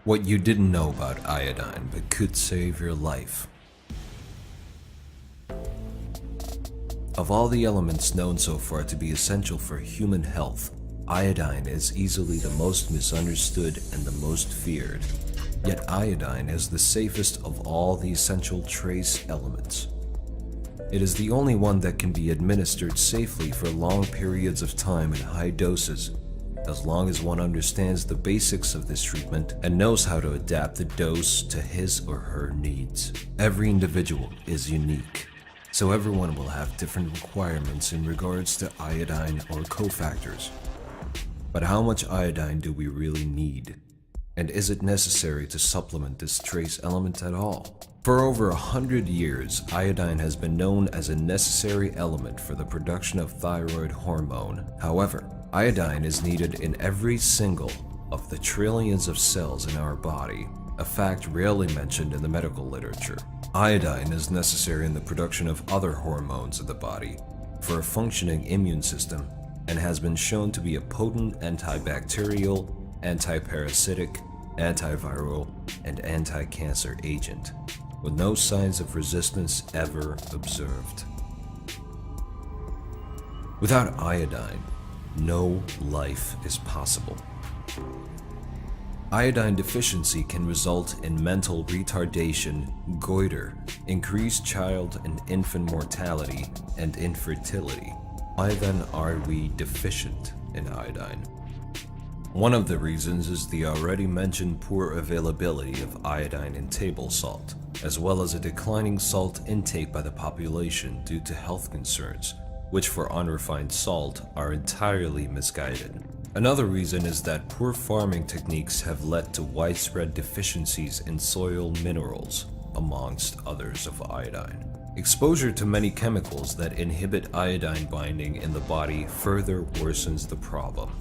What you didn't know about iodine but could save your life. Of all the elements known so far to be essential for human health, iodine is easily the most misunderstood and the most feared. Yet iodine is the safest of all the essential trace elements. It is the only one that can be administered safely for long periods of time in high doses, as long as one understands the basics of this treatment and knows how to adapt the dose to his or her needs. Every individual is unique, so everyone will have different requirements in regards to iodine or cofactors. But how much iodine do we really need? And is it necessary to supplement this trace element at all? For over 100 years, iodine has been known as a necessary element for the production of thyroid hormone. However, iodine is needed in every single of the trillions of cells in our body, a fact rarely mentioned in the medical literature. Iodine is necessary in the production of other hormones of the body, for a functioning immune system, and has been shown to be a potent antibacterial, antiparasitic, antiviral, and anti-cancer agent, with no signs of resistance ever observed. Without iodine, no life is possible. Iodine deficiency can result in mental retardation, goiter, increased child and infant mortality, and infertility. Why then are we deficient in iodine? One of the reasons is the already mentioned poor availability of iodine in table salt, as well as a declining salt intake by the population due to health concerns, which for unrefined salt are entirely misguided. Another reason is that poor farming techniques have led to widespread deficiencies in soil minerals, amongst others of iodine. Exposure to many chemicals that inhibit iodine binding in the body further worsens the problem.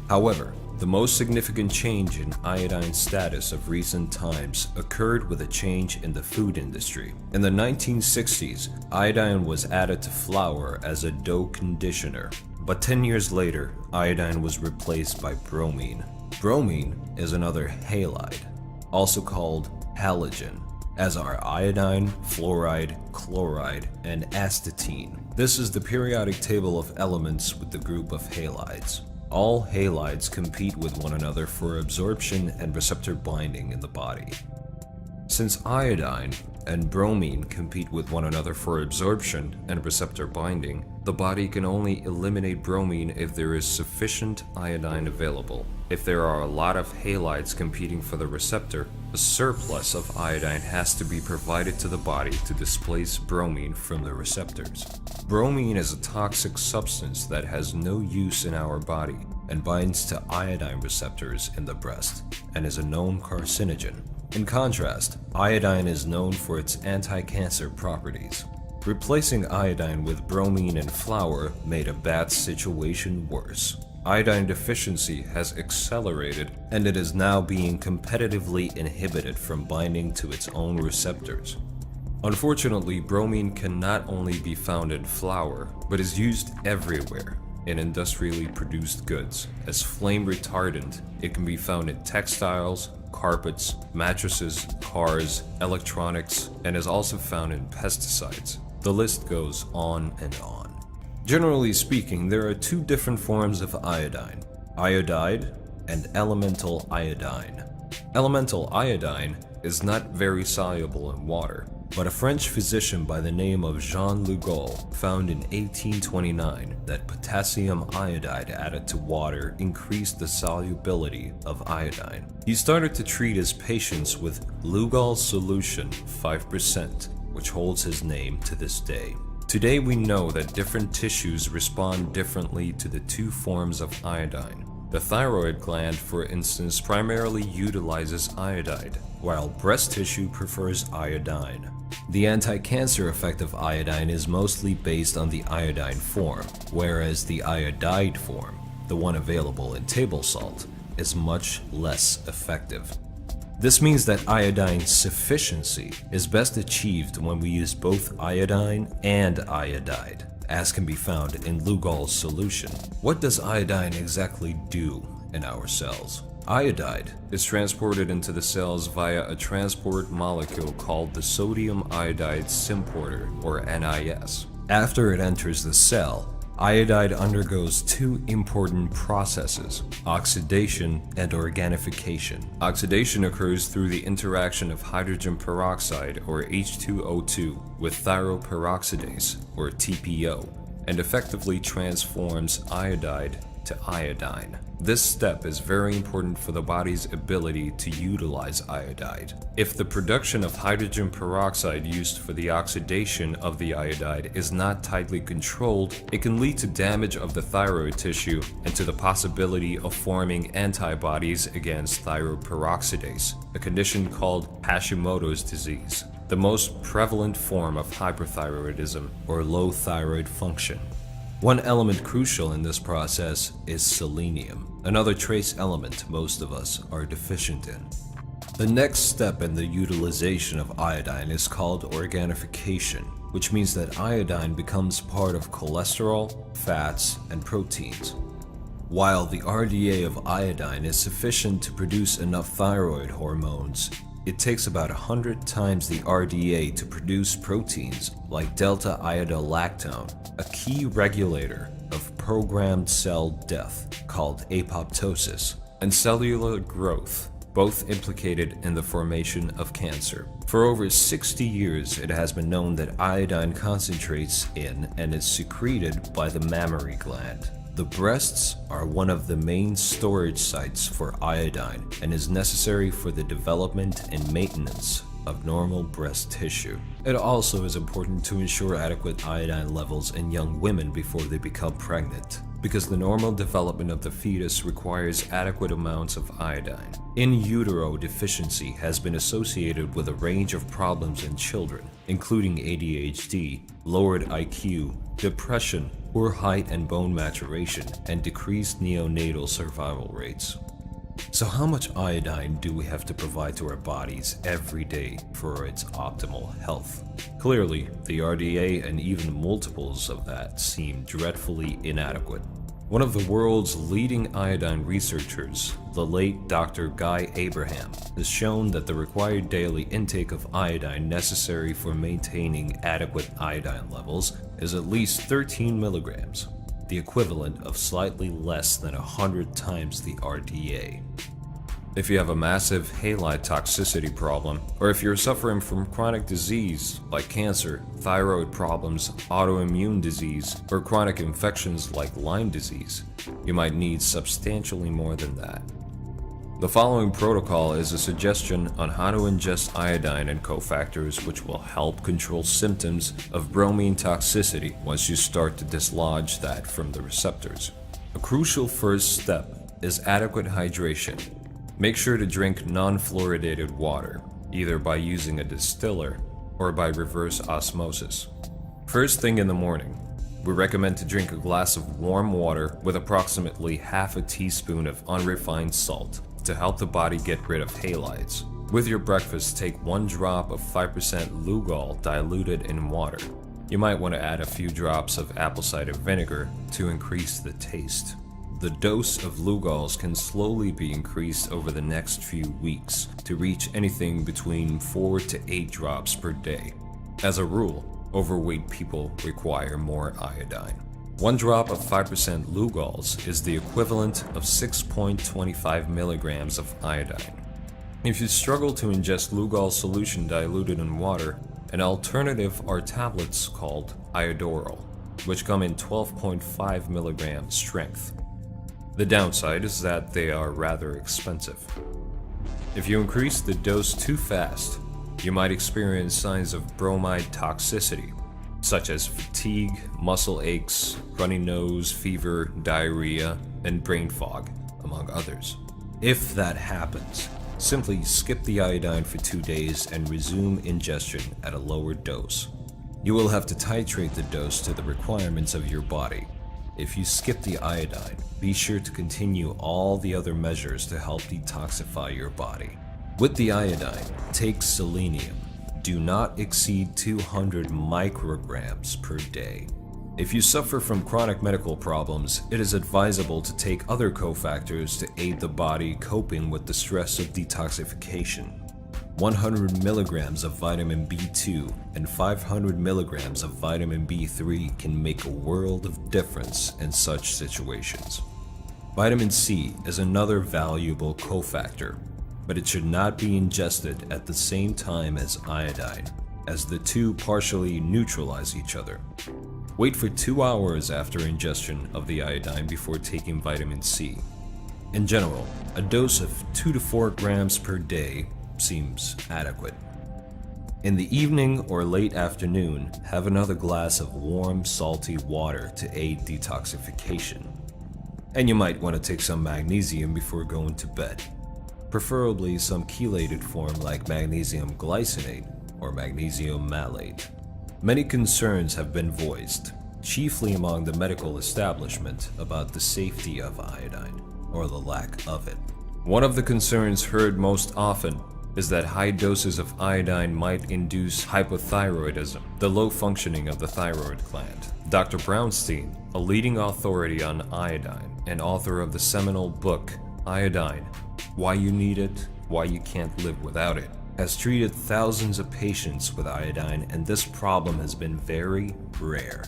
However, the most significant change in iodine status of recent times occurred with a change in the food industry. In the 1960s, iodine was added to flour as a dough conditioner, but 10 years later, iodine was replaced by bromine. Bromine is another halide, also called halogen, as are iodine, fluoride, chloride, and astatine. This is the periodic table of elements with the group of halides. All halides compete with one another for absorption and receptor binding in the body. Since iodine and bromine compete with one another for absorption and receptor binding, the body can only eliminate bromine if there is sufficient iodine available. If there are a lot of halides competing for the receptor, a surplus of iodine has to be provided to the body to displace bromine from the receptors. Bromine is a toxic substance that has no use in our body and binds to iodine receptors in the breast and is a known carcinogen. In contrast, iodine is known for its anti-cancer properties. Replacing iodine with bromine and flour made a bad situation worse. Iodine deficiency has accelerated, and it is now being competitively inhibited from binding to its own receptors. Unfortunately, bromine can not only be found in flour, but is used everywhere in industrially produced goods. As flame retardant, it can be found in textiles, carpets, mattresses, cars, electronics, and is also found in pesticides. The list goes on and on. Generally speaking, there are two different forms of iodine: iodide and elemental iodine. Elemental iodine is not very soluble in water, but a French physician by the name of Jean Lugova found in 1829 that potassium iodide added to water increased the solubility of iodine. He started to treat his patients with Lugol solution 5%, which holds his name to this day. Today we know that different tissues respond differently to the two forms of iodine. The thyroid gland, for instance, primarily utilizes iodide, while breast tissue prefers iodine. The anti-cancer effect of iodine is mostly based on the iodine form, whereas the iodide form, the one available in table salt, is much less effective. This means that iodine sufficiency is best achieved when we use both iodine and iodide, as can be found in Lugol's solution. What does iodine exactly do, in our cells. Iodide is transported into the cells via a transport molecule called the sodium iodide symporter, or NIS. After it enters the cell, iodide undergoes two important processes: oxidation and organification. Oxidation occurs through the interaction of hydrogen peroxide, or H2O2, with thyroperoxidase, or TPO, and effectively transforms iodide to iodine. This step is very important for the body's ability to utilize iodide. If the production of hydrogen peroxide used for the oxidation of the iodide is not tightly controlled, it can lead to damage of the thyroid tissue and to the possibility of forming antibodies against thyroperoxidase, a condition called Hashimoto's disease, the most prevalent form of hyperthyroidism or low thyroid function. One element crucial in this process is selenium, another trace element most of us are deficient in. The next step in the utilization of iodine is called organification, which means that iodine becomes part of cholesterol, fats, and proteins. While the RDA of iodine is sufficient to produce enough thyroid hormones, it takes about 100 times the RDA to produce proteins like delta-iodolactone, a key regulator of programmed cell death called apoptosis, and cellular growth, both implicated in the formation of cancer. For over 60 years, it has been known that iodine concentrates in and is secreted by the mammary gland. The breasts are one of the main storage sites for iodine and is necessary for the development and maintenance of normal breast tissue. It also is important to ensure adequate iodine levels in young women before they become pregnant, because the normal development of the fetus requires adequate amounts of iodine. In utero deficiency has been associated with a range of problems in children, including ADHD, lowered IQ, depression, poor height and bone maturation, and decreased neonatal survival rates. So how much iodine do we have to provide to our bodies every day for its optimal health? Clearly, the RDA and even multiples of that seem dreadfully inadequate. One of the world's leading iodine researchers, the late Dr. Guy Abraham, has shown that the required daily intake of iodine necessary for maintaining adequate iodine levels is at least 13 milligrams, the equivalent of slightly less than 100 times the RDA. If you have a massive halide toxicity problem, or if you're suffering from chronic disease like cancer, thyroid problems, autoimmune disease, or chronic infections like Lyme disease, you might need substantially more than that. The following protocol is a suggestion on how to ingest iodine and cofactors which will help control symptoms of bromine toxicity once you start to dislodge that from the receptors. A crucial first step is adequate hydration. Make sure to drink non-fluoridated water, either by using a distiller or by reverse osmosis. First thing in the morning, we recommend to drink a glass of warm water with approximately half a teaspoon of unrefined salt to help the body get rid of halides. With your breakfast, take 1 drop of 5% Lugol diluted in water. You might want to add a few drops of apple cider vinegar to increase the taste. The dose of Lugols can slowly be increased over the next few weeks to reach anything between 4 to 8 drops per day. As a rule, overweight people require more iodine. 1 drop of 5% Lugols is the equivalent of 6.25 milligrams of iodine. If you struggle to ingest Lugol solution diluted in water, an alternative are tablets called Iodoral, which come in 12.5 milligram strength. The downside is that they are rather expensive. If you increase the dose too fast, you might experience signs of bromide toxicity, such as fatigue, muscle aches, runny nose, fever, diarrhea, and brain fog, among others. If that happens, simply skip the iodine for 2 days and resume ingestion at a lower dose. You will have to titrate the dose to the requirements of your body. If you skip the iodine, be sure to continue all the other measures to help detoxify your body. With the iodine, take selenium. Do not exceed 200 micrograms per day. If you suffer from chronic medical problems, it is advisable to take other cofactors to aid the body coping with the stress of detoxification. 100 milligrams of vitamin B2 and 500 milligrams of vitamin B3 can make a world of difference in such situations. Vitamin C is another valuable cofactor, but it should not be ingested at the same time as iodine, as the two partially neutralize each other. Wait for 2 hours after ingestion of the iodine before taking vitamin C. In general, a dose of 2 to 4 grams per day seems adequate. In the evening or late afternoon, have another glass of warm, salty water to aid detoxification. And you might want to take some magnesium before going to bed, preferably some chelated form like magnesium glycinate or magnesium malate. Many concerns have been voiced, chiefly among the medical establishment, about the safety of iodine or the lack of it. One of the concerns heard most often is that high doses of iodine might induce hypothyroidism, the low functioning of the thyroid gland. Dr. Brownstein, a leading authority on iodine and author of the seminal book, Iodine: Why You Need It, Why You Can't Live Without It, has treated thousands of patients with iodine, and this problem has been very rare.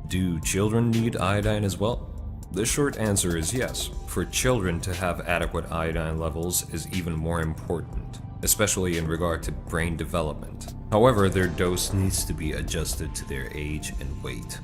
Do children need iodine as well? The short answer is yes. For children to have adequate iodine levels is even more important, especially in regard to brain development. However, their dose needs to be adjusted to their age and weight.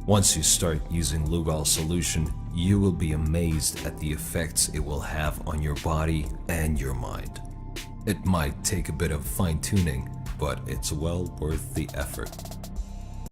Once you start using Lugol solution, you will be amazed at the effects it will have on your body and your mind. It might take a bit of fine-tuning, but it's well worth the effort.